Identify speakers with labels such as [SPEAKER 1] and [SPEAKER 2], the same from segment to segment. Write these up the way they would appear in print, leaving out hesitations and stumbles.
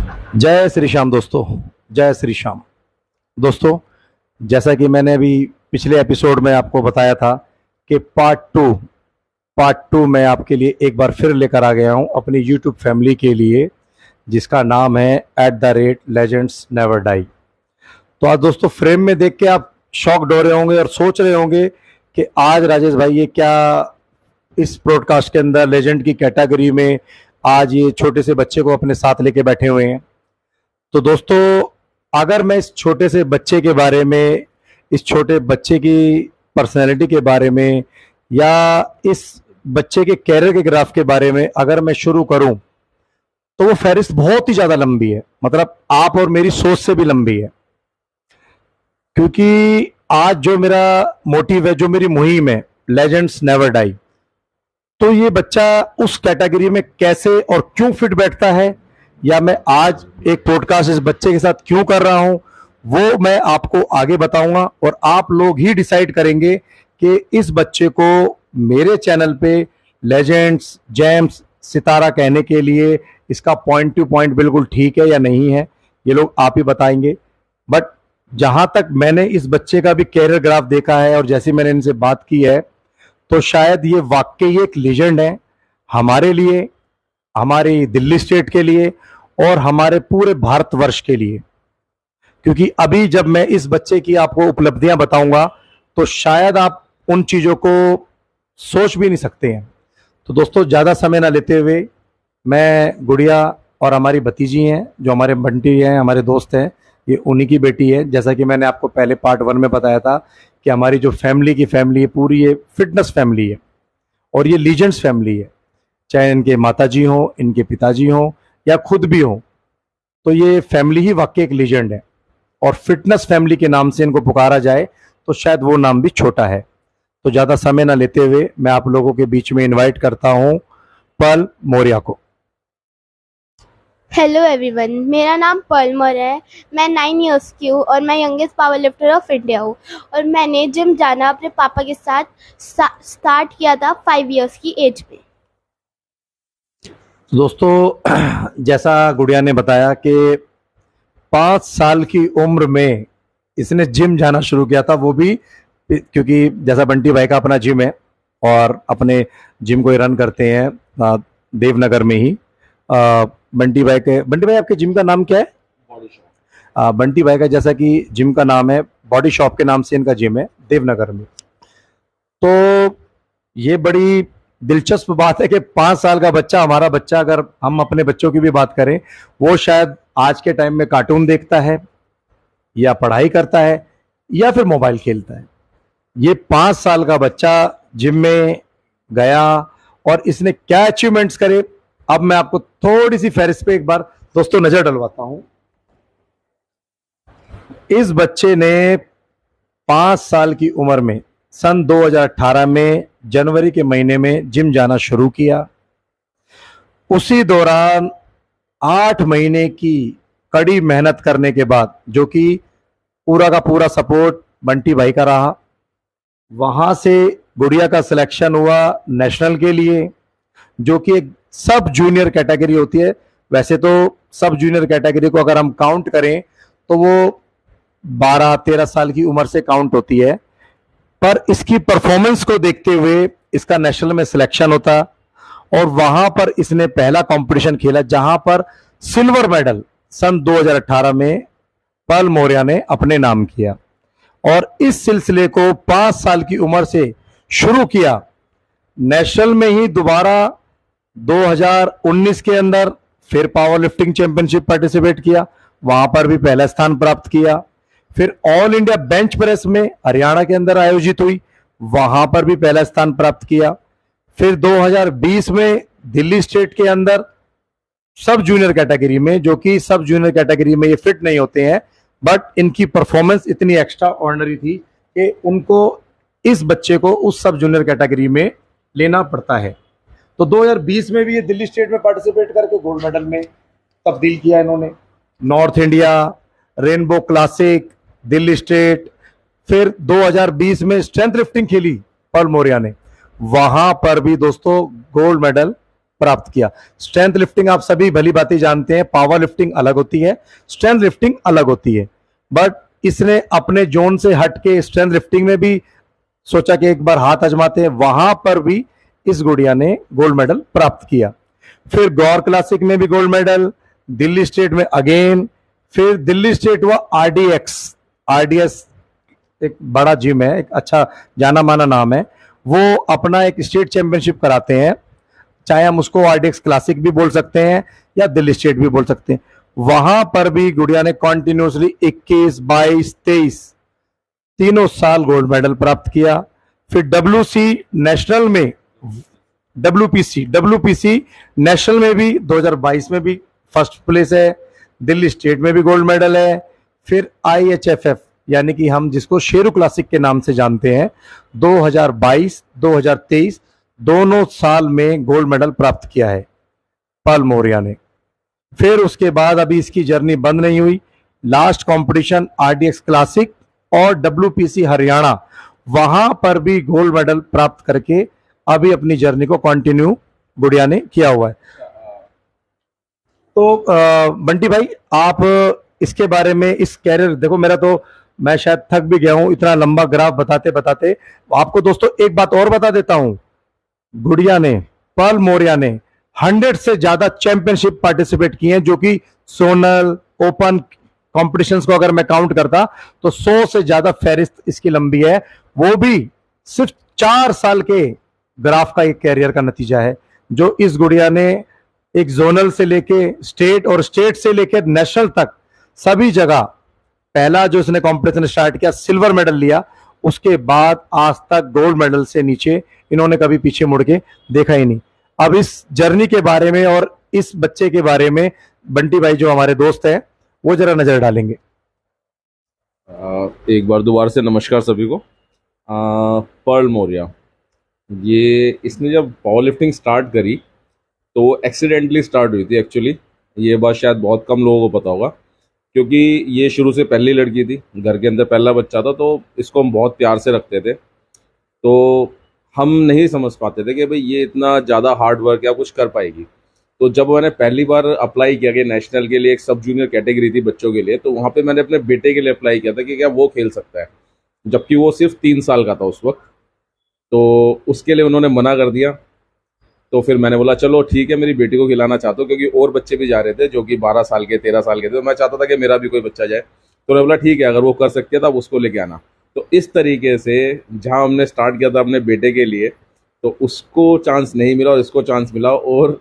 [SPEAKER 1] जय श्री श्याम दोस्तों। जय श्री श्याम दोस्तों। जैसा कि मैंने अभी पिछले एपिसोड में आपको बताया था कि पार्ट टू मैं आपके लिए एक बार फिर लेकर आ गया हूं अपनी यूट्यूब फैमिली के लिए, जिसका नाम है @legendsneverDie। तो आज दोस्तों फ्रेम में देख के आप शॉक्ड हो रहे होंगे और सोच रहे होंगे कि आज राजेश भाई ये क्या इस ब्रॉडकास्ट के अंदर लेजेंड की कैटेगरी में आज ये छोटे से बच्चे को अपने साथ लेके बैठे हुए हैं। तो दोस्तों, अगर मैं इस छोटे से बच्चे के बारे में, इस छोटे बच्चे की पर्सनैलिटी के बारे में या इस बच्चे के कैरियर के ग्राफ के बारे में अगर मैं शुरू करूं तो वो फहरिस्त बहुत ही ज़्यादा लंबी है। मतलब आप और मेरी सोच से भी लंबी है, क्योंकि आज जो मेरा मोटिव है, जो मेरी मुहिम है, लेजेंड्स नेवर डाई, तो ये बच्चा उस कैटेगरी में कैसे और क्यों फिट बैठता है, या मैं आज एक पॉडकास्ट इस बच्चे के साथ क्यों कर रहा हूं, वो मैं आपको आगे बताऊंगा। और आप लोग ही डिसाइड करेंगे कि इस बच्चे को मेरे चैनल पे लेजेंड्स, जेम्स, सितारा कहने के लिए इसका पॉइंट टू पॉइंट बिल्कुल ठीक है या नहीं है, ये लोग आप ही बताएंगे। बट जहां तक मैंने इस बच्चे का भी कैरियर ग्राफ देखा है और जैसे मैंने इनसे बात की है, तो शायद ये वाकई एक लीजेंड है हमारे लिए, हमारी दिल्ली स्टेट के लिए और हमारे पूरे भारतवर्ष के लिए। क्योंकि अभी जब मैं इस बच्चे की आपको उपलब्धियां बताऊंगा तो शायद आप उन चीजों को सोच भी नहीं सकते हैं। तो दोस्तों, ज्यादा समय ना लेते हुए, मैं गुड़िया और हमारी भतीजी हैं जो हमारे बंटी हैं, हमारे दोस्त हैं, ये उन्हीं की बेटी है। जैसा कि मैंने आपको पहले पार्ट 1 में बताया था कि हमारी जो फैमिली की फैमिली है पूरी, ये फिटनेस फैमिली है और ये लीजेंड्स फैमिली है। चाहे इनके माताजी हो, इनके पिताजी हो या खुद भी हो, तो ये फैमिली ही वाकई एक लीजेंड है। और फिटनेस फैमिली के नाम से इनको पुकारा जाए तो शायद वो नाम भी छोटा है। तो ज़्यादा समय ना लेते हुए मैं आप लोगों के बीच में इनवाइट करता हूं पर्ल मौर्य को।
[SPEAKER 2] हेलो एवरीवन, मेरा नाम पर्ल मौर्य है। मैं 9 इयर्स की हूँ और मैं youngest power lifter of India हूँ। और मैंने जिम जाना अपने पापा के साथ स्टार्ट किया था 5 इयर्स की एज पे।
[SPEAKER 1] दोस्तों, जैसा गुड़िया ने बताया कि 5 साल की उम्र में इसने जिम जाना शुरू किया था, वो भी क्योंकि जैसा बंटी भाई का अपना जिम है और अपने जिम को ही रन करते हैं देवनगर में ही। बंटी भाई आपके जिम का नाम क्या है? Body shop. बंटी भाई का जैसा कि जिम का नाम है, बॉडी शॉप के नाम से इनका जिम है देवनगर में। तो ये बड़ी दिलचस्प बात है कि 5 साल का बच्चा, हमारा बच्चा, अगर हम अपने बच्चों की भी बात करें, वो शायद आज के टाइम में कार्टून देखता है या पढ़ाई करता है या फिर मोबाइल खेलता है। ये 5 साल का बच्चा जिम में गया और इसने क्या अचीवमेंट्स करे, अब मैं आपको थोड़ी सी फहरिस्त पे एक बार दोस्तों नजर डलवाता हूं। इस बच्चे ने 5 साल की उम्र में सन 2018 में जनवरी के महीने में जिम जाना शुरू किया। उसी दौरान 8 महीने की कड़ी मेहनत करने के बाद, जो कि पूरा का पूरा सपोर्ट बंटी भाई का रहा, वहां से गुड़िया का सिलेक्शन हुआ नेशनल के लिए, जो कि एक सब जूनियर कैटेगरी होती है। वैसे तो सब जूनियर कैटेगरी को अगर हम काउंट करें तो वो 12-13 साल की उम्र से काउंट होती है, पर इसकी परफॉर्मेंस को देखते हुए इसका नेशनल में सिलेक्शन होता और वहां पर इसने पहला कंपटीशन खेला जहां पर सिल्वर मेडल सन 2018 में पर्ल मौर्य ने अपने नाम किया। और इस सिलसिले को 5 साल की उम्र से शुरू किया। नेशनल में ही दोबारा 2019 के अंदर फिर पावर लिफ्टिंग चैंपियनशिप पार्टिसिपेट किया, वहां पर भी पहला स्थान प्राप्त किया। फिर ऑल इंडिया बेंच प्रेस में हरियाणा के अंदर आयोजित हुई, वहां पर भी पहला स्थान प्राप्त किया। फिर 2020 में दिल्ली स्टेट के अंदर सब जूनियर कैटेगरी में, जो कि सब जूनियर कैटेगरी में ये फिट नहीं होते हैं, बट इनकी परफॉर्मेंस इतनी एक्स्ट्रा ऑर्डिनरी थी कि उनको, इस बच्चे को उस सब जूनियर कैटेगरी में लेना पड़ता है। तो 2020 में भी ये दिल्ली स्टेट में पार्टिसिपेट करके गोल्ड मेडल में तब्दील किया इन्होंने। North India, rainbow classic, Delhi state, फिर 2020 में स्ट्रेंथ लिफ्टिंग खेली पर्ल मौर्य ने, वहां पर भी दोस्तों गोल्ड मेडल प्राप्त किया। स्ट्रेंथ लिफ्टिंग आप सभी भली भांति जानते हैं, पावर लिफ्टिंग अलग होती है, स्ट्रेंथ लिफ्टिंग अलग होती है, बट इसने अपने जोन से हट के स्ट्रेंथ लिफ्टिंग में भी सोचा कि एक बार हाथ आजमाते हैं, वहां पर भी इस गुड़िया ने गोल्ड मेडल प्राप्त किया। फिर गौर क्लासिक में भी गोल्ड मेडल, दिल्ली स्टेट में अगेन, फिर दिल्ली स्टेट हुआ आरडीएक्स, आरडीएस एक बड़ा जिम है, एक अच्छा जाना माना नाम है, वो अपना एक स्टेट चैंपियनशिप कराते हैं, चाहे हम उसको आरडीएक्स क्लासिक भी बोल सकते हैं या दिल्ली स्टेट भी बोल सकते हैं। वहां पर भी गुड़िया ने कॉन्टिन्यूसली 21, 22, 23 तीनों साल गोल्ड मेडल प्राप्त किया। फिर डब्ल्यूसी नेशनल में, डब्ल्यूपीसी नेशनल में भी 2022 में भी फर्स्ट प्लेस है, दिल्ली स्टेट में भी गोल्ड मेडल है। फिर आईएचएफएफ यानी कि हम जिसको शेरू क्लासिक के नाम से जानते हैं, 2022, 2023 दोनों साल में गोल्ड मेडल प्राप्त किया है पर्ल मौर्य ने। फिर उसके बाद अभी इसकी जर्नी बंद नहीं हुई, लास्ट कंपटीशन आरडीएक्स क्लासिक और डब्ल्यूपीसी हरियाणा, वहां पर भी गोल्ड मेडल प्राप्त करके अभी अपनी जर्नी को कंटिन्यू गुड़िया ने किया हुआ है। तो बंटी भाई, आप इसके बारे में, इस कैरियर, देखो मेरा तो, मैं शायद थक भी गया हूं इतना लंबा ग्राफ बताते बताते। आपको दोस्तों एक बात और बता देता हूं, गुड़िया ने, पर्ल मौर्य ने 100 से ज्यादा चैंपियनशिप पार्टिसिपेट किए हैं, जो कि सोनल ओपन कॉम्पिटिशंस को अगर मैं काउंट करता तो 100 से ज्यादा फहरिस्त इसकी लंबी है। वो भी सिर्फ 4 साल के ग्राफ का एक कैरियर का नतीजा है, जो इस गुड़िया ने एक जोनल से लेके स्टेट और स्टेट से लेके नेशनल तक सभी जगह, पहला जो इसने कंपटीशन स्टार्ट किया सिल्वर मेडल लिया, उसके बाद आज तक गोल्ड मेडल से नीचे इन्होंने कभी पीछे मुड़ के देखा ही नहीं। अब इस जर्नी के बारे में और इस बच्चे के बारे में बंटी भाई जो हमारे दोस्त हैं वो जरा नजर डालेंगे।
[SPEAKER 3] एक बार दोबारा से नमस्कार सभी को। पर्ल मौर्य, ये इसने जब पावर लिफ्टिंग स्टार्ट करी तो एक्सीडेंटली स्टार्ट हुई थी एक्चुअली। ये बात शायद बहुत कम लोगों को पता होगा, क्योंकि ये शुरू से पहली लड़की थी, घर के अंदर पहला बच्चा था, तो इसको हम बहुत प्यार से रखते थे। तो हम नहीं समझ पाते थे कि भाई ये इतना ज़्यादा हार्ड वर्क या कुछ कर पाएगी। तो जब मैंने पहली बार अप्लाई किया कि नेशनल के लिए एक सब जूनियर कैटेगरी थी बच्चों के लिए, तो वहाँ पे मैंने अपने बेटे के लिए अप्लाई किया था कि क्या वो खेल सकता है, जबकि वो सिर्फ 3 साल का था उस वक्त। तो उसके लिए उन्होंने मना कर दिया। तो फिर मैंने बोला चलो ठीक है, मेरी बेटी को खिलाना चाहता हूँ, क्योंकि और बच्चे भी जा रहे थे जो कि 12 साल के 13 साल के थे, तो मैं चाहता था कि मेरा भी कोई बच्चा जाए। तो मैंने बोला ठीक है, अगर वो कर सकती है तो आप उसको लेके आना। तो इस तरीके से जहाँ हमने स्टार्ट किया था अपने बेटे के लिए, तो उसको चांस नहीं मिला और इसको चांस मिला, और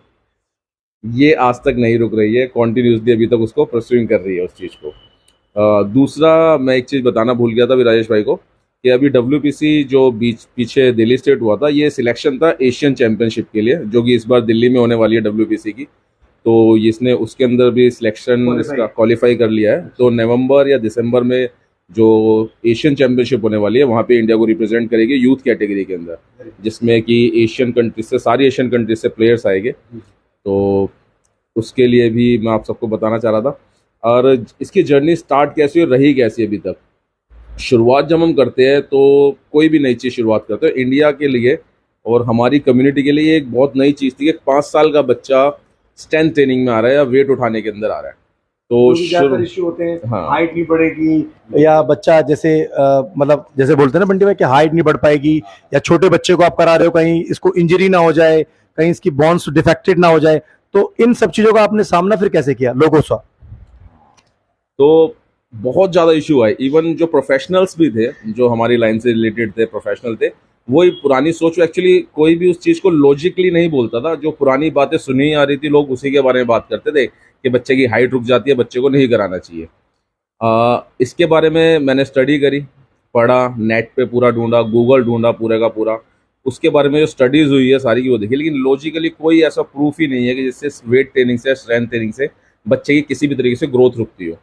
[SPEAKER 3] ये आज तक नहीं रुक रही है, कॉन्टिन्यूसली अभी तक उसको परस्यूइंग कर रही है उस चीज़ को। दूसरा मैं एक चीज़ बताना भूल गया था अभी राजेश भाई को, कि अभी डब्ल्यूपीसी जो पीछे दिल्ली स्टेट हुआ था, ये सिलेक्शन था एशियन चैंपियनशिप के लिए, जो कि इस बार दिल्ली में होने वाली है डब्ल्यूपीसी की। तो इसने उसके अंदर भी सिलेक्शन इसका क्वालिफाई कर लिया है। तो नवंबर या दिसंबर में जो एशियन चैंपियनशिप होने वाली है, वहाँ पे इंडिया को रिप्रेजेंट करेगी यूथ कैटेगरी के अंदर, जिसमें कि एशियन कंट्रीज से, सारी एशियन कंट्रीज से प्लेयर्स आएंगे। तो उसके लिए भी मैं आप सबको बताना चाह रहा था। और इसकी जर्नी स्टार्ट कैसी और रही कैसी अभी तक। शुरुआत जब हम करते हैं तो कोई भी नई चीज़ शुरुआत करते हैं, इंडिया के लिए और हमारी कम्युनिटी के लिए एक बहुत नई चीज़ थी कि 5 साल का बच्चा स्ट्रेंथ ट्रेनिंग में आ रहा है या वेट उठाने के अंदर आ रहा है। तो
[SPEAKER 1] इश्यू होते हैं,
[SPEAKER 3] हाँ,
[SPEAKER 1] हाइट नहीं बढ़ेगी, या बच्चा जैसे मतलब जैसे बोलते हैं ना बंटी भाई कि हाइट नहीं बढ़ पाएगी, या छोटे बच्चे को आप करा रहे हो कहीं इसको इंजरी ना हो जाए, कहीं इसकी बोन्स डिफेक्टेड ना हो जाए। तो इन सब चीजों का आपने सामना फिर कैसे किया लोगों से?
[SPEAKER 3] तो बहुत ज़्यादा इशू आए। इवन जो प्रोफेशनल्स भी थे, जो हमारी लाइन से रिलेटेड थे, प्रोफेशनल थे, वही पुरानी सोच, एक्चुअली कोई भी उस चीज़ को लॉजिकली नहीं बोलता था। जो पुरानी बातें सुनी आ रही थी, लोग उसी के बारे में बात करते थे कि बच्चे की हाइट रुक जाती है, बच्चे को नहीं कराना चाहिए। इसके बारे में मैंने स्टडी करी, पढ़ा, नेट पे पूरा ढूंढा, गूगल ढूंढा पूरे का पूरा, उसके बारे में जो स्टडीज़ हुई है सारी की वो देखी, लेकिन लॉजिकली कोई ऐसा प्रूफ ही नहीं है कि जिससे वेट ट्रेनिंग से, स्ट्रेंथ ट्रेनिंग से बच्चे की किसी भी तरीके से ग्रोथ रुकती हो।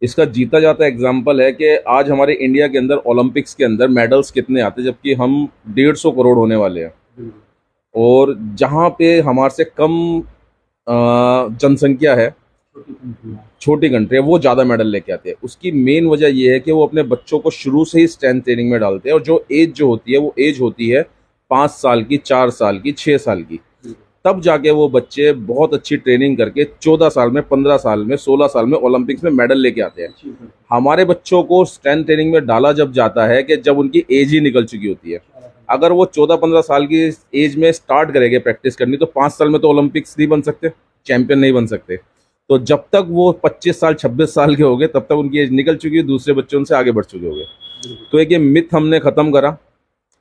[SPEAKER 3] इसका जीता जाता एग्जाम्पल है कि आज हमारे इंडिया के अंदर ओलंपिक्स के अंदर मेडल्स कितने आते हैं, जबकि हम 150 करोड़ होने वाले हैं, और जहाँ पे हमारे से कम जनसंख्या है, छोटी कंट्री है, वो ज़्यादा मेडल लेके आते हैं। उसकी मेन वजह ये है कि वो अपने बच्चों को शुरू से ही स्ट्रेंथ ट्रेनिंग में डालते हैं, और जो एज जो होती है वो एज होती है 5 साल की, 4 साल की, 6 साल की। तब जाके वो बच्चे बहुत अच्छी ट्रेनिंग करके 14 साल में, 15 साल में, 16 साल में ओलंपिक्स में मेडल लेके आते हैं। हमारे बच्चों को स्ट्रेंथ ट्रेनिंग में डाला जब जाता है कि जब उनकी एज ही निकल चुकी होती है। अगर वो 14-15 साल की एज में स्टार्ट करेंगे प्रैक्टिस करनी, तो 5 साल में तो ओलंपिक्स नहीं बन सकते, चैंपियन नहीं बन सकते। तो जब तक वो 25 साल 26 साल के हो गए, तब तक उनकी एज निकल चुकी है, दूसरे बच्चे उनसे आगे बढ़ चुके हो गए। तो एक ये मिथ हमने ख़त्म करा।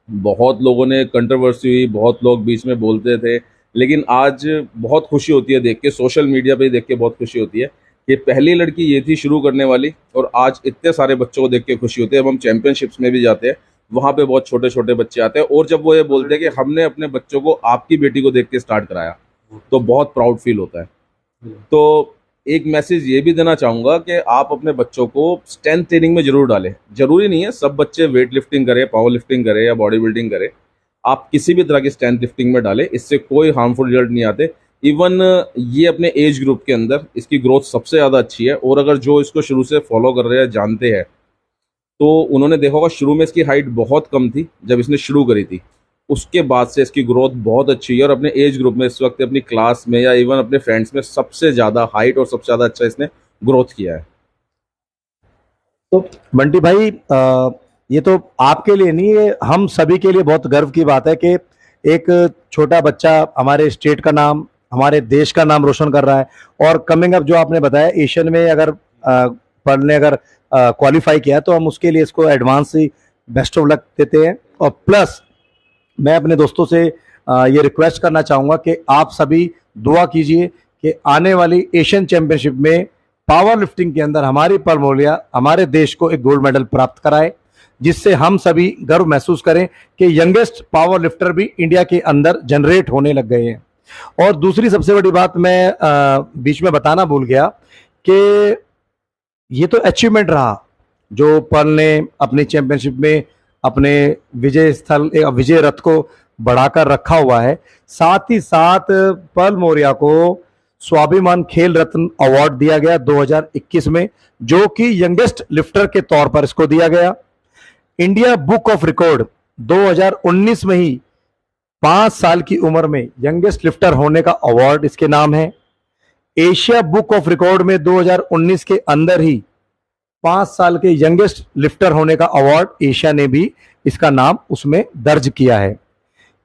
[SPEAKER 3] बहुत लोगों ने कंट्रोवर्सी हुई, बहुत लोग बीच में बोलते थे, लेकिन आज बहुत खुशी होती है देख के, सोशल मीडिया पे देख के बहुत खुशी होती है कि पहली लड़की ये थी शुरू करने वाली, और आज इतने सारे बच्चों को देख के खुशी होती है। अब हम चैंपियनशिप्स में भी जाते हैं, वहाँ पे बहुत छोटे छोटे बच्चे आते हैं, और जब वो ये बोलते हैं कि हमने अपने बच्चों को आपकी बेटी को देख के स्टार्ट कराया, तो बहुत प्राउड फील होता है। तो एक मैसेज ये भी देना चाहूँगा कि आप अपने बच्चों को स्ट्रेंथ ट्रेनिंग में जरूर डालें। जरूरी नहीं है सब बच्चे वेट लिफ्टिंग करें, पावर लिफ्टिंग करें या बॉडी बिल्डिंग करें, आप किसी भी तरह की स्ट्रेंथ लिफ्टिंग में डालें, इससे कोई हार्मफुल रिजल्ट नहीं आते। इवन ये अपने एज ग्रुप के अंदर इसकी ग्रोथ सबसे ज़्यादा अच्छी है, और अगर जो इसको शुरू से फॉलो कर रहे हैं, जानते हैं, तो उन्होंने देखा होगा शुरू में इसकी हाइट बहुत कम थी जब इसने शुरू करी थी, उसके बाद से इसकी ग्रोथ बहुत अच्छी है, और अपने एज ग्रुप में इस वक्त अपनी क्लास में या इवन अपने फ्रेंड्स में सबसे ज़्यादा हाइट और सबसे ज़्यादा अच्छा इसने ग्रोथ किया है।
[SPEAKER 1] तो बंटी भाई, ये तो आपके लिए नहीं, ये हम सभी के लिए बहुत गर्व की बात है कि एक छोटा बच्चा हमारे स्टेट का नाम, हमारे देश का नाम रोशन कर रहा है। और कमिंग अप जो आपने बताया, एशियन में अगर पढ़ने अगर क्वालिफाई किया, तो हम उसके लिए इसको advance he best of luck देते हैं। और प्लस मैं अपने दोस्तों से ये रिक्वेस्ट करना चाहूँगा कि आप सभी दुआ कीजिए कि आने वाली एशियन चैंपियनशिप में पावर लिफ्टिंग के अंदर हमारी पलमोलिया हमारे देश को एक गोल्ड मेडल प्राप्त कराए, जिससे हम सभी गर्व महसूस करें कि यंगेस्ट पावर लिफ्टर भी इंडिया के अंदर जनरेट होने लग गए हैं। और दूसरी सबसे बड़ी बात मैं बीच में बताना भूल गया कि ये तो अचीवमेंट रहा जो पर्ल ने अपनी चैंपियनशिप में अपने विजय स्थल, विजय रथ को बढ़ाकर रखा हुआ है। साथ ही साथ पर्ल मौर्य को स्वाभिमान खेल रत्न अवार्ड दिया गया 2021 में, जो कि यंगेस्ट लिफ्टर के तौर पर इसको दिया गया। इंडिया बुक ऑफ रिकॉर्ड 2019 में ही 5 साल की उम्र में यंगेस्ट लिफ्टर होने का अवार्ड इसके नाम है। एशिया बुक ऑफ रिकॉर्ड में 2019 के अंदर ही 5 साल के यंगेस्ट लिफ्टर होने का अवार्ड एशिया ने भी इसका नाम उसमें दर्ज किया है।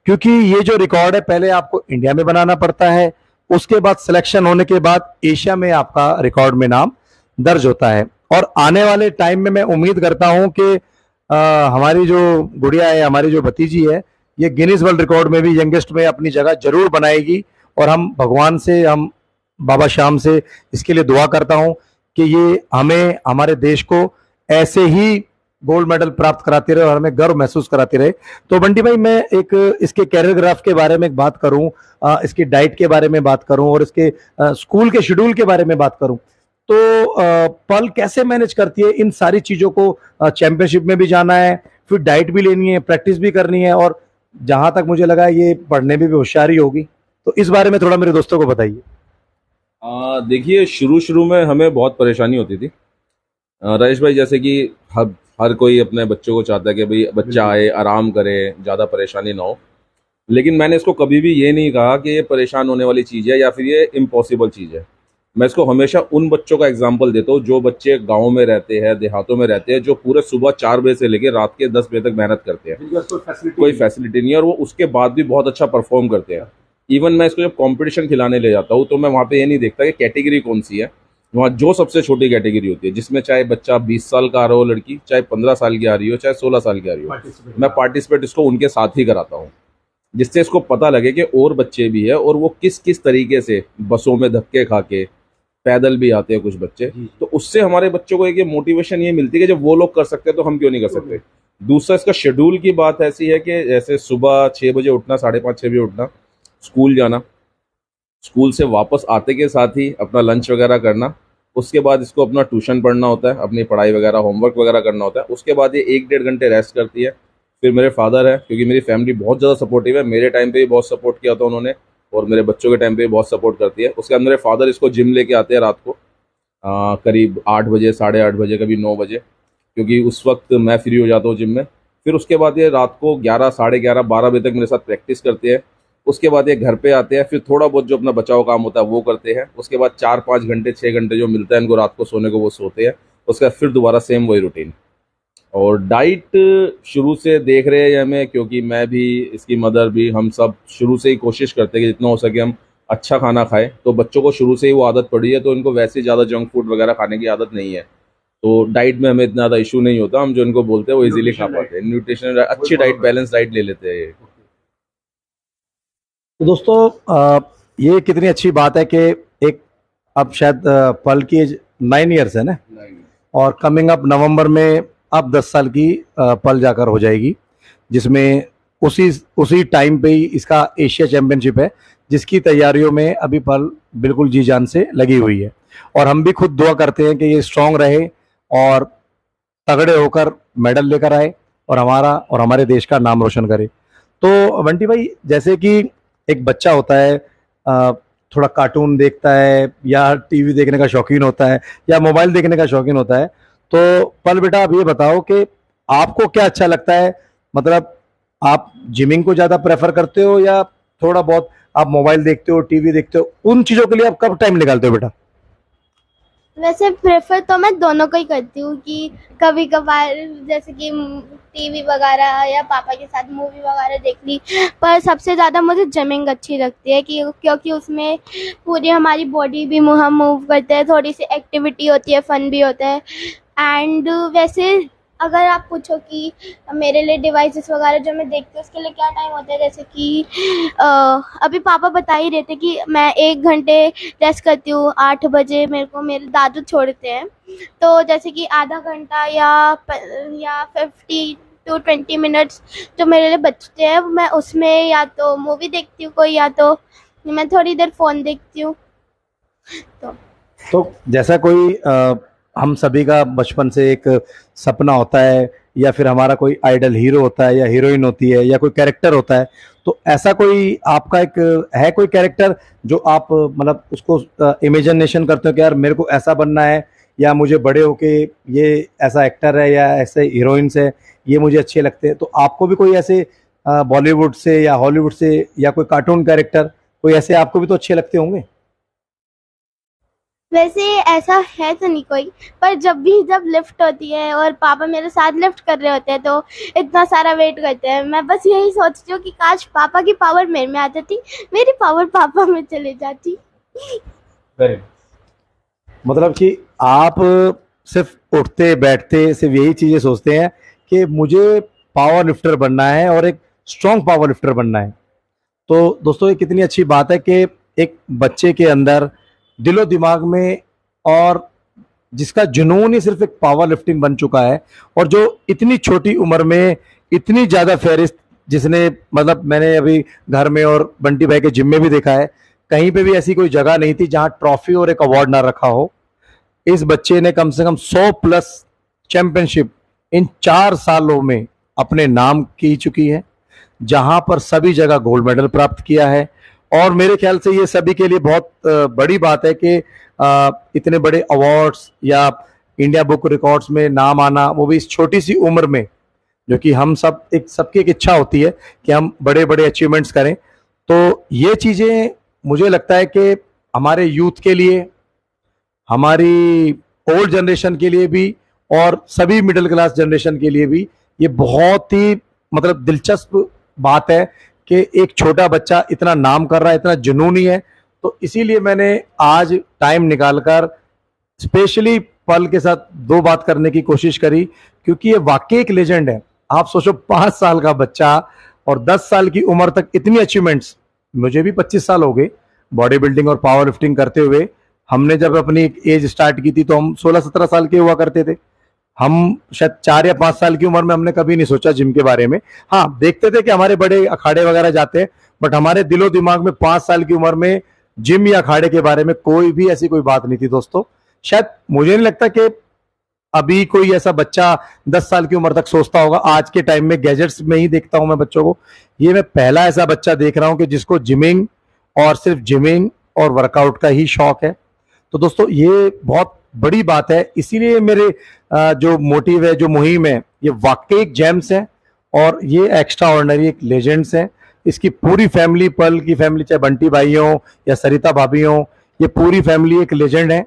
[SPEAKER 1] क्योंकि ये जो रिकॉर्ड है, पहले आपको इंडिया में बनाना पड़ता है, उसके बाद सिलेक्शन होने के बाद एशिया में आपका रिकॉर्ड में नाम दर्ज होता है। और आने वाले टाइम में मैं उम्मीद करता हूं कि हमारी जो गुड़िया है, हमारी जो भतीजी है, ये गिनीज वर्ल्ड रिकॉर्ड में भी यंगेस्ट में अपनी जगह जरूर बनाएगी। और हम भगवान से, हम बाबा श्याम से इसके लिए दुआ करता हूं कि ये हमें, हमारे देश को ऐसे ही गोल्ड मेडल प्राप्त कराती रहे और हमें गर्व महसूस कराती रहे। तो बंटी भाई, मैं एक इसके कैरियर ग्राफ के बारे में एक बात करूं, इसकी डाइट के बारे में बात करूं, और इसके स्कूल के शेड्यूल के बारे में बात करूं, तो पर्ल कैसे मैनेज करती है इन सारी चीजों को? चैंपियनशिप में भी जाना है, फिर डाइट भी लेनी है, प्रैक्टिस भी करनी है, और जहां तक मुझे लगा ये पढ़ने में भी होशियारी होगी। तो इस बारे में थोड़ा मेरे दोस्तों को बताइए।
[SPEAKER 3] देखिए, शुरू में हमें बहुत परेशानी होती थी राजेश भाई, जैसे कि हर कोई अपने बच्चों को चाहता है कि भाई बच्चा आए, आराम करे, ज़्यादा परेशानी ना हो। लेकिन मैंने इसको कभी भी ये नहीं कहा कि ये परेशान होने वाली चीज़ है या फिर ये इम्पॉसिबल चीज़ है। मैं इसको हमेशा उन बच्चों का एग्जाम्पल देता हूँ जो बच्चे गाँव में रहते हैं, देहातों में रहते हैं, जो पूरे सुबह 4 बजे से लेकर रात के 10 बजे तक मेहनत करते हैं, कोई फैसिलिटी नहीं है, और वो उसके बाद भी बहुत अच्छा परफॉर्म करते हैं। इवन मैं इसको जब कंपटीशन खिलाने ले जाता हूँ, तो मैं वहाँ पे ये नहीं देखता कि कैटेगरी कौन सी है। वहाँ जो सबसे छोटी कैटेगरी होती है, जिसमें चाहे बच्चा 20 साल का आ रहा हो, लड़की चाहे 15 साल की आ रही हो, चाहे 16 साल की आ रही हो, मैं पार्टिसिपेट इसको उनके साथ ही कराता हूँ, जिससे इसको पता लगे कि और बच्चे भी है, और वो किस किस तरीके से बसों में धक्के खा के, पैदल भी आते हैं कुछ बच्चे। तो उससे हमारे बच्चों को एक ये मोटिवेशन ये मिलती है कि जब वो लोग कर सकते हैं तो हम क्यों नहीं कर सकते। दूसरा, इसका शेड्यूल की बात ऐसी है कि जैसे सुबह 6 बजे उठना, 5:30 6 बजे उठना, स्कूल जाना, स्कूल से वापस आते के साथ ही अपना लंच वगैरह करना, उसके बाद इसको अपना ट्यूशन पढ़ना होता है, अपनी पढ़ाई वगैरह, होमवर्क वगैरह करना होता है, उसके बाद ये 1-1.5 घंटे रेस्ट करती है। फिर मेरे फादर है, क्योंकि मेरी फैमिली बहुत ज़्यादा सपोर्टिव है, मेरे टाइम पे भी बहुत सपोर्ट किया था उन्होंने, और मेरे बच्चों के टाइम पे भी बहुत सपोर्ट करती है। उसके बाद मेरे फादर इसको जिम लेके आते हैं रात को करीब 8 बजे, 8:30 बजे, कभी 9 बजे, क्योंकि उस वक्त मैं फ्री हो जाता हूँ जिम में। फिर उसके बाद ये रात को 11, 11:30, 12 बजे तक मेरे साथ प्रैक्टिस करते हैं। उसके बाद ये घर पे आते हैं, फिर थोड़ा बहुत जो अपना बचाव काम होता है वो करते हैं। उसके बाद 4-5 घंटे 6 घंटे जो मिलता है इनको रात को सोने को वो सोते हैं। उसके बाद फिर दोबारा सेम वही रूटीन। और डाइट शुरू से देख रहे हैं हमें, क्योंकि मैं भी, इसकी मदर भी, हम सब शुरू से ही कोशिश करते हैं कि जितना हो सके हम अच्छा खाना खाएं। तो बच्चों को शुरू से ही वो आदत पड़ी है, तो इनको वैसे ज़्यादा जंक फूड वगैरह खाने की आदत नहीं है। तो डाइट में हमें इतना ज़्यादा इशू नहीं होता, हम जो इनको बोलते हैं वो इजीली खा पाते हैं। न्यूट्रिशन अच्छी डाइट, बैलेंस डाइट ले लेते हैं ये।
[SPEAKER 1] तो दोस्तों ये कितनी अच्छी बात है कि एक अब शायद पल की एज 9 ईयर्स है ना, और कमिंग अप नवंबर में अब 10 साल की पल जाकर हो जाएगी, जिसमें उसी उसी टाइम पे ही इसका एशिया चैंपियनशिप है, जिसकी तैयारियों में अभी पल बिल्कुल जी जान से लगी हुई है। और हम भी खुद दुआ करते हैं कि ये स्ट्रांग रहे और तगड़े होकर मेडल लेकर आए और हमारा और हमारे देश का नाम रोशन करे। तो बंटी भाई, जैसे कि एक बच्चा होता है, थोड़ा कार्टून देखता है या टीवी देखने का शौकीन होता है या मोबाइल देखने का शौकीन होता है, तो पल बेटा आप ये बताओ कि आपको क्या अच्छा लगता है? मतलब आप जिमिंग को ज्यादा प्रेफर करते हो या थोड़ा बहुत आप मोबाइल देखते हो, टीवी देखते हो? उन चीजों के लिए आप कब टाइम निकालते हो बेटा?
[SPEAKER 2] वैसे प्रेफर तो मैं दोनों को ही करती हूँ कि कभी कभार जैसे कि टीवी वगैरह या पापा के साथ मूवी वगैरह देख ली, पर सबसे ज़्यादा मुझे जिमिंग अच्छी लगती है कि क्योंकि उसमें पूरी हमारी बॉडी भी हम मूव करते हैं, थोड़ी सी एक्टिविटी होती है, फन भी होता है। एंड वैसे अगर आप पूछो कि मेरे लिए डिवाइसेस वगैरह जो मैं देखती हूँ उसके लिए क्या टाइम होता है, जैसे कि अभी पापा बता ही रहे थे कि मैं 1 घंटे रेस्ट करती हूँ। 8 बजे मेरे को मेरे दादू छोड़ते हैं, तो जैसे कि आधा घंटा या 15 to 20 मिनट्स जो मेरे लिए बचते हैं, मैं उसमें या तो मूवी देखती हूँ कोई, या तो मैं थोड़ी देर फ़ोन देखती हूँ।
[SPEAKER 1] तो जैसा कोई हम सभी का बचपन से एक सपना होता है, या फिर हमारा कोई आइडल हीरो होता है या हीरोइन होती है या कोई कैरेक्टर होता है, तो ऐसा कोई आपका एक है कोई कैरेक्टर जो आप मतलब उसको इमेजिनेशन करते हो कि यार मेरे को ऐसा बनना है, या मुझे बड़े होके ये ऐसा एक्टर है या ऐसे हीरोइंस है ये मुझे अच्छे लगते हैं? तो आपको भी कोई ऐसे बॉलीवुड से या हॉलीवुड से या कोई कार्टून कैरेक्टर कोई ऐसे आपको भी तो अच्छे लगते होंगे?
[SPEAKER 2] वैसे ऐसा है तो नहीं कोई, पर जब लिफ्ट होती है और पापा मेरे साथ लिफ्ट कर रहे होते हैं तो इतना सारा वेट करते हैं, मैं बस यही सोचती हूँ कि काश पापा की पावर मेरे में आ जाती, मेरी पावर पापा में चले जाती।
[SPEAKER 1] मतलब कि आप सिर्फ उठते बैठते सिर्फ यही चीजें सोचते हैं कि मुझे पावर लिफ्टर बनना है और एक स्ट्रॉन्ग पावर लिफ्टर बनना है। तो दोस्तों ये कितनी अच्छी बात है कि एक बच्चे के अंदर दिलो दिमाग में, और जिसका जुनून ही सिर्फ एक पावर लिफ्टिंग बन चुका है, और जो इतनी छोटी उम्र में इतनी ज्यादा फहरिस्त, जिसने मतलब मैंने अभी घर में और बंटी भाई के जिम में भी देखा है, कहीं पे भी ऐसी कोई जगह नहीं थी जहां ट्रॉफी और एक अवार्ड ना रखा हो। इस बच्चे ने कम से कम 100 प्लस चैंपियनशिप इन 4 सालों में अपने नाम की चुकी है, जहां पर सभी जगह गोल्ड मेडल प्राप्त किया है। और मेरे ख्याल से ये सभी के लिए बहुत बड़ी बात है कि इतने बड़े अवार्ड्स या इंडिया बुक रिकॉर्ड्स में नाम आना, वो भी इस छोटी सी उम्र में, जो कि हम सब सबकी एक इच्छा होती है कि हम बड़े बड़े अचीवमेंट्स करें। तो ये चीजें मुझे लगता है कि हमारे यूथ के लिए, हमारी ओल्ड जनरेशन के लिए भी, और सभी मिडिल क्लास जनरेशन के लिए भी ये बहुत ही मतलब दिलचस्प बात है कि एक छोटा बच्चा इतना नाम कर रहा है, इतना जुनूनी है। तो इसीलिए मैंने आज टाइम निकालकर स्पेशली पल के साथ 2 बात करने की कोशिश करी, क्योंकि ये वाकई एक लेजेंड है। आप सोचो 5 साल का बच्चा और 10 साल की उम्र तक इतनी अचीवमेंट्स। मुझे भी 25 साल हो गए बॉडी बिल्डिंग और पावर लिफ्टिंग करते हुए। हमने जब अपनी एज स्टार्ट की थी तो हम 16-17 साल के हुआ करते थे। हम शायद 4 या 5 साल की उम्र में हमने कभी नहीं सोचा जिम के बारे में। हाँ, देखते थे कि हमारे बड़े अखाड़े वगैरह जाते हैं, बट हमारे दिलो दिमाग में 5 साल की उम्र में जिम या अखाड़े के बारे में कोई भी ऐसी कोई बात नहीं थी दोस्तों। शायद मुझे नहीं लगता कि अभी कोई ऐसा बच्चा 10 साल की उम्र तक सोचता होगा। आज के टाइम में गैजेट्स में ही देखता हूं मैं बच्चों को। ये मैं पहला ऐसा बच्चा देख रहा हूं कि जिसको जिमिंग और सिर्फ जिमिंग और वर्कआउट का ही शौक है। तो दोस्तों ये बहुत बड़ी बात है। इसीलिए मेरे जो मोटिव है, जो मुहिम है, ये वाकई एक जेम्स है और ये एक्स्ट्रा ऑर्डिनरी एक लेजेंड्स हैं, इसकी पूरी फैमिली, पल की फैमिली, चाहे बंटी भाई हो या सरिता भाभी हो, ये पूरी फैमिली एक लेजेंड है,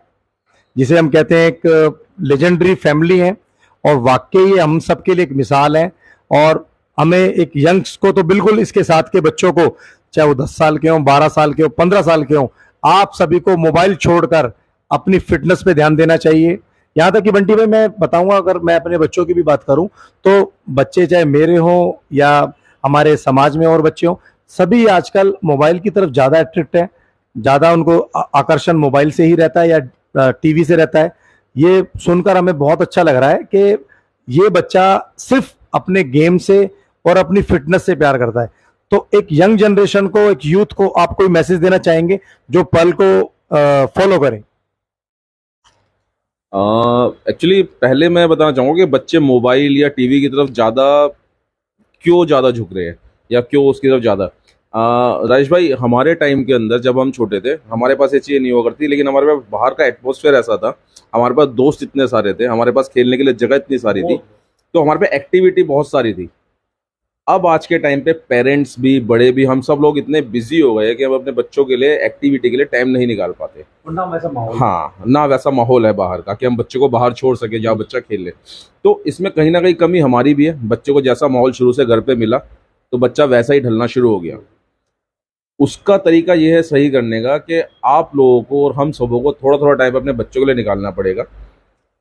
[SPEAKER 1] जिसे हम कहते हैं एक लेजेंडरी फैमिली है। और वाकई ये हम सबके लिए एक मिसाल है। और हमें एक यंग्स को तो बिल्कुल, इसके साथ के बच्चों को, चाहे वो 10 साल के हों, 12 साल के हों, 15 साल के हों, आप सभी को मोबाइल छोड़कर अपनी फिटनेस पे ध्यान देना चाहिए। यहाँ तक कि बंटी भाई, मैं बताऊंगा, अगर मैं अपने बच्चों की भी बात करूं तो बच्चे चाहे मेरे हों या हमारे समाज में और बच्चे हों, सभी आजकल मोबाइल की तरफ ज़्यादा अट्रैक्ट है, ज़्यादा उनको आकर्षण मोबाइल से ही रहता है या टीवी से रहता है। ये सुनकर हमें बहुत अच्छा लग रहा है कि ये बच्चा सिर्फ अपने गेम से और अपनी फिटनेस से प्यार करता है। तो एक यंग जनरेशन को, एक यूथ को आप कोई मैसेज देना चाहेंगे जो पल को फॉलो करें?
[SPEAKER 3] एक्चुअली पहले मैं बताना चाहूँगा कि बच्चे मोबाइल या टीवी की तरफ क्यों ज़्यादा झुक रहे हैं या क्यों उसकी तरफ ज़्यादा। राजेश भाई, हमारे टाइम के अंदर जब हम छोटे थे, हमारे पास ये चीज़ें नहीं हुआ करती, लेकिन हमारे पास बाहर का एटमॉस्फेयर ऐसा था, हमारे पास दोस्त इतने सारे थे, हमारे पास खेलने के लिए जगह इतनी सारी थी, तो हमारे पे एक्टिविटी बहुत सारी थी। अब आज के टाइम पे पेरेंट्स भी, बड़े भी, हम सब लोग इतने बिजी हो गए कि हम अपने बच्चों के लिए एक्टिविटी के लिए टाइम नहीं निकाल पाते।
[SPEAKER 1] ना वैसा माहौल,
[SPEAKER 3] हाँ, ना वैसा माहौल है बाहर का कि हम बच्चे को बाहर छोड़ सके जहाँ बच्चा खेल ले। तो इसमें कहीं ना कहीं कमी हमारी भी है। बच्चे को जैसा माहौल शुरू से घर पे मिला तो बच्चा वैसा ही ढलना शुरू हो गया। उसका तरीका ये है सही करने का कि आप लोगों को और हम सबों को थोड़ा थोड़ा टाइम अपने बच्चों के लिए निकालना पड़ेगा।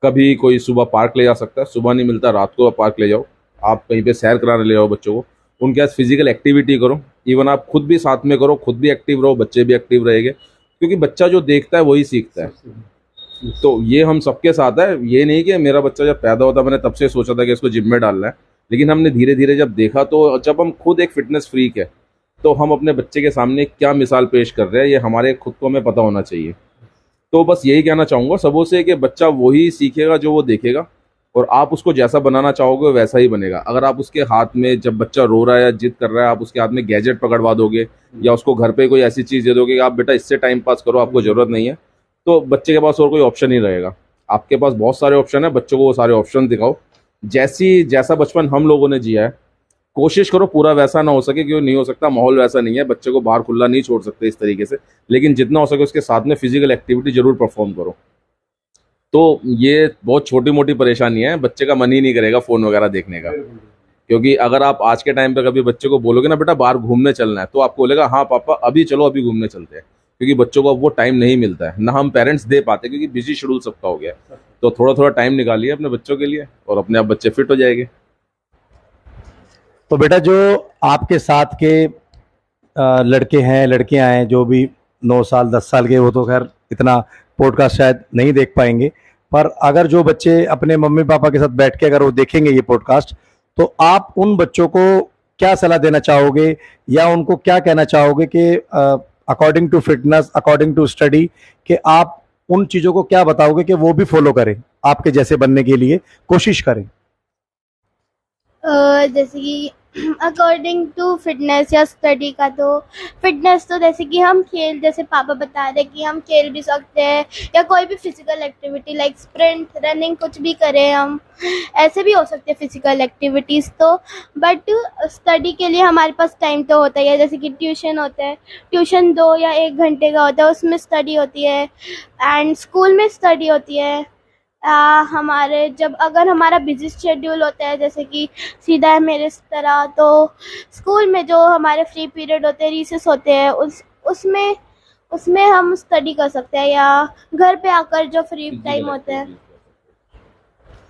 [SPEAKER 3] कभी कोई सुबह पार्क ले जा सकता है, सुबह नहीं मिलता रात को पार्क ले जाओ, आप कहीं पे सैर कराने ले जाओ बच्चों को, उनके साथ फिजिकल एक्टिविटी करो, इवन आप खुद भी साथ में करो, खुद भी एक्टिव रहो, बच्चे भी एक्टिव रहेंगे, क्योंकि बच्चा जो देखता है वही सीखता है। तो ये हम सबके साथ है। ये नहीं कि मेरा बच्चा जब पैदा होता मैंने तब से सोचा था कि इसको जिम में डालना है, लेकिन हमने धीरे धीरे जब देखा, तो जब हम खुद एक फिटनेस फ्रीक है तो हम अपने बच्चे के सामने क्या मिसाल पेश कर रहे हैं ये हमारे खुद को हमें पता होना चाहिए। तो बस यही कहना चाहूँगा सबों से कि बच्चा वही सीखेगा जो वो देखेगा, और आप उसको जैसा बनाना चाहोगे वैसा ही बनेगा। अगर आप उसके हाथ में, जब बच्चा रो रहा है या जिद कर रहा है, आप उसके हाथ में गैजेट पकड़वा दोगे या उसको घर पे कोई ऐसी चीज़ दे दोगे कि आप बेटा इससे टाइम पास करो, आपको ज़रूरत नहीं है, तो बच्चे के पास और कोई ऑप्शन नहीं रहेगा। आपके पास बहुत सारे ऑप्शन है, बच्चों को वो सारे ऑप्शन दिखाओ। जैसा बचपन हम लोगों ने जिया है, कोशिश करो पूरा वैसा ना हो सके, क्यों नहीं हो सकता, माहौल वैसा नहीं है, बच्चे को बाहर खुला नहीं छोड़ सकते इस तरीके से, लेकिन जितना हो सके उसके साथ में फिजिकल एक्टिविटी जरूर परफॉर्म करो। तो ये बहुत छोटी मोटी परेशानी है, बच्चे का मन ही नहीं करेगा फ़ोन वगैरह देखने का। क्योंकि अगर आप आज के टाइम पे कभी बच्चे को बोलोगे ना बेटा बाहर घूमने चलना है, तो आपको बोलेगा हाँ पापा अभी चलो, अभी घूमने चलते हैं, क्योंकि बच्चों को अब वो टाइम नहीं मिलता है, ना हम पेरेंट्स दे पाते, क्योंकि बिजी शेड्यूल सबका हो गया है। तो थोड़ा थोड़ा टाइम निकालिए अपने बच्चों के लिए और अपने आप बच्चे फिट हो जाएंगे।
[SPEAKER 1] तो बेटा, जो आपके साथ के लड़के हैं, लड़कियां हैं, जो भी 9 साल 10 साल के, वो तो खैर इतना पॉडकास्ट शायद नहीं देख पाएंगे, पर अगर जो बच्चे अपने मम्मी पापा के साथ बैठ के अगर वो देखेंगे ये पॉडकास्ट, तो आप उन बच्चों को क्या सलाह देना चाहोगे या उनको क्या कहना चाहोगे कि according to fitness, according to study, कि आप उन चीज़ों को क्या बताओगे कि वो भी फॉलो करें, आपके जैसे बनने के लिए कोशिश करें?
[SPEAKER 2] जैसे कि अकॉर्डिंग टू फिटनेस या स्टडी का, तो फिटनेस तो जैसे कि हम खेल, जैसे पापा बता रहे कि हम खेल भी सकते हैं या कोई भी physical activity like sprint, running, कुछ भी करें हम, ऐसे भी हो सकते हैं फिजिकल एक्टिविटीज़ तो। बट स्टडी के लिए हमारे पास टाइम तो होता ही है, जैसे कि ट्यूशन होता है, ट्यूशन 2 या 1 घंटे का होता है, उसमें स्टडी होती है, एंड स्कूल में स्टडी होती है। हमारे जब अगर हमारा बिजी शेड्यूल होता है, जैसे कि सीधा है मेरे तरह, तो स्कूल में जो हमारे फ्री पीरियड होते हैं, रिसेस होते हैं, उसमें हम स्टडी कर सकते हैं, या घर पे आकर जो फ्री टाइम होता है।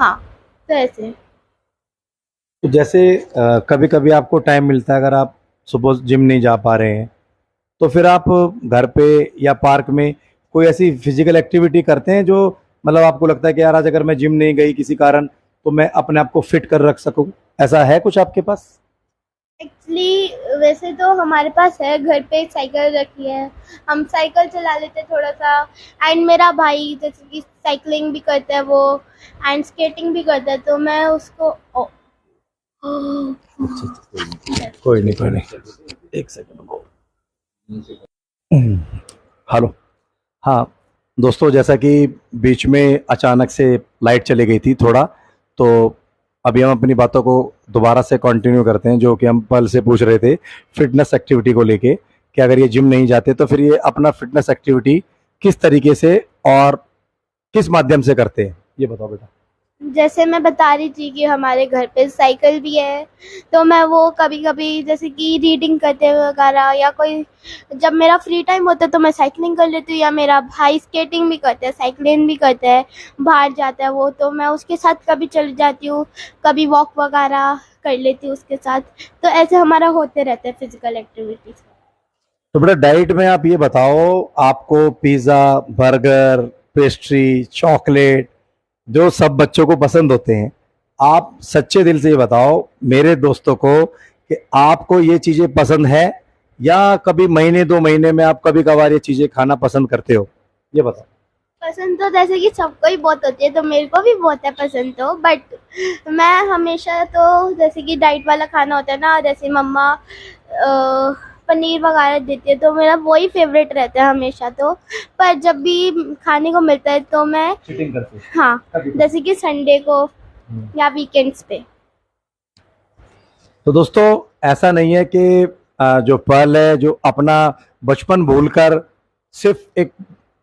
[SPEAKER 2] हाँ, तो ऐसे।
[SPEAKER 1] तो जैसे कभी कभी आपको टाइम मिलता है, अगर आप सपोज जिम नहीं जा पा रहे हैं, तो फिर आप घर पे या पार्क में कोई ऐसी फिजिकल एक्टिविटी करते हैं जो मतलब आपको लगता है कि यार आज अगर मैं जिम नहीं गई किसी कारण, तो मैं अपने आप को फिट कर रख सकूं? ऐसा है कुछ आपके पास?
[SPEAKER 2] एक्चुअली वैसे तो हमारे पास है, घर पे एक साइकिल रखी है, हम साइकिल चला लेते हैं थोड़ा सा। एंड मेरा भाई जैसे कि साइकिलिंग भी करता है वो, एंड स्केटिंग भी करता है, तो मैं उसको
[SPEAKER 1] कोई नहीं, एक सेकंड। हेलो। हाँ दोस्तों, जैसा कि बीच में अचानक से लाइट चली गई थी थोड़ा, तो अभी हम अपनी बातों को दोबारा से कंटिन्यू करते हैं, जो कि हम पल से पूछ रहे थे फिटनेस एक्टिविटी को लेके, कि अगर ये जिम नहीं जाते तो फिर ये अपना फिटनेस एक्टिविटी किस तरीके से और किस माध्यम से करते हैं, ये बताओ बेटा।
[SPEAKER 2] जैसे मैं बता रही थी कि हमारे घर पे साइकिल भी है, तो मैं वो कभी कभी जैसे कि रीडिंग करते हुए वगैरह, या कोई जब मेरा फ्री टाइम होता है तो मैं साइकिलिंग कर लेती हूँ, या मेरा भाई स्केटिंग भी करता है, साइकिलिंग भी करता है, बाहर जाता है वो, तो मैं उसके साथ कभी चली जाती हूँ, कभी वॉक वगैरह कर लेती हूँ उसके साथ। तो ऐसे हमारा होते रहता है फिजिकल एक्टिविटीज।
[SPEAKER 1] तो बेटा डाइट में आप ये बताओ, आपको पिज़्ज़ा, बर्गर, पेस्ट्री, चॉकलेट जो सब बच्चों को पसंद होते हैं, आप सच्चे दिल से ये बताओ मेरे दोस्तों को कि आपको ये चीज़ें पसंद है, या कभी महीने 2 महीने में आप कभी कभार ये चीज़ें खाना पसंद करते हो, ये बताओ।
[SPEAKER 2] पसंद तो जैसे कि सबको ही बहुत होती है, तो मेरे को भी बहुत है पसंद तो, बट मैं हमेशा तो जैसे कि डाइट वाला खाना होता है ना, जैसे मम्मा पनीर वगैरह देती है, तो मेरा वही फेवरेट रहता है हमेशा तो। पर जब भी खाने को मिलता है तो मैं,
[SPEAKER 1] चीटिंग करते हो?
[SPEAKER 2] हाँ, जैसे कि संडे को या वीकेंड्स पे।
[SPEAKER 1] तो दोस्तों ऐसा नहीं है कि जो पल है जो अपना बचपन भूलकर सिर्फ एक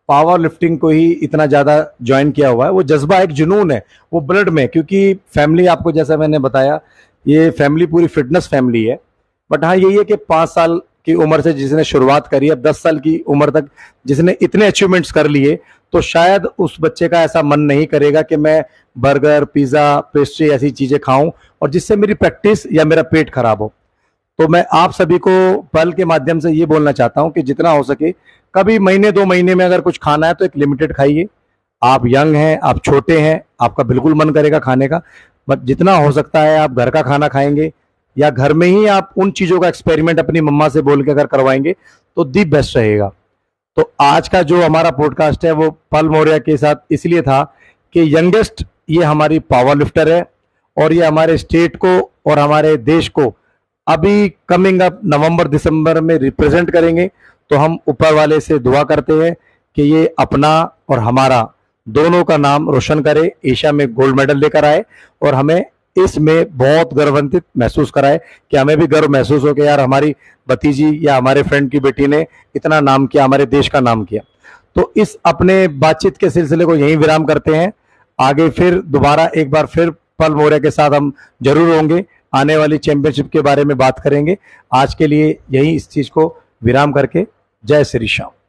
[SPEAKER 1] पावर लिफ्टिंग को ही इतना ज़्यादा ज्वाइन किया हुआ है, वो जज्बा एक जुनून है, वो ब्लड में, क्योंकि फैमिली आपको जैसा मैंने बताया ये फैमिली पूरी फिटनेस फैमिली है। बट हाँ यही है कि 5 साल की उम्र से जिसने शुरुआत करी, अब 10 साल की उम्र तक जिसने इतने अचीवमेंट्स कर लिए, तो शायद उस बच्चे का ऐसा मन नहीं करेगा कि मैं बर्गर, पिज़्ज़ा, पेस्ट्री ऐसी चीज़ें खाऊं और जिससे मेरी प्रैक्टिस या मेरा पेट खराब हो। तो मैं आप सभी को पल के माध्यम से ये बोलना चाहता हूं कि जितना हो सके कभी महीने 2 महीने में अगर कुछ खाना है तो एक लिमिटेड खाइए। आप यंग हैं, आप छोटे हैं, आपका बिल्कुल मन करेगा खाने का, बट जितना हो सकता है आप घर का खाना खाएंगे, या घर में ही आप उन चीज़ों का एक्सपेरिमेंट अपनी मम्मा से बोल के अगर करवाएंगे तो दी बेस्ट रहेगा। तो आज का जो हमारा पॉडकास्ट है वो पल मौर्य के साथ इसलिए था कि यंगेस्ट ये हमारी पावर लिफ्टर है, और ये हमारे स्टेट को और हमारे देश को अभी कमिंग अप नवंबर दिसंबर में रिप्रेजेंट करेंगे। तो हम ऊपर वाले से दुआ करते हैं कि ये अपना और हमारा दोनों का नाम रोशन करे, एशिया में गोल्ड मेडल लेकर आए, और हमें इसमें बहुत गर्वान्वित महसूस कराए कि हमें भी गर्व महसूस हो कि यार हमारी भतीजी या हमारे फ्रेंड की बेटी ने इतना नाम किया, हमारे देश का नाम किया। तो इस अपने बातचीत के सिलसिले को यहीं विराम करते हैं। आगे फिर दोबारा एक बार फिर पल मौर्य के साथ हम जरूर होंगे, आने वाली चैंपियनशिप के बारे में बात करेंगे। आज के लिए यही इस चीज को विराम करके जय श्री श्याम।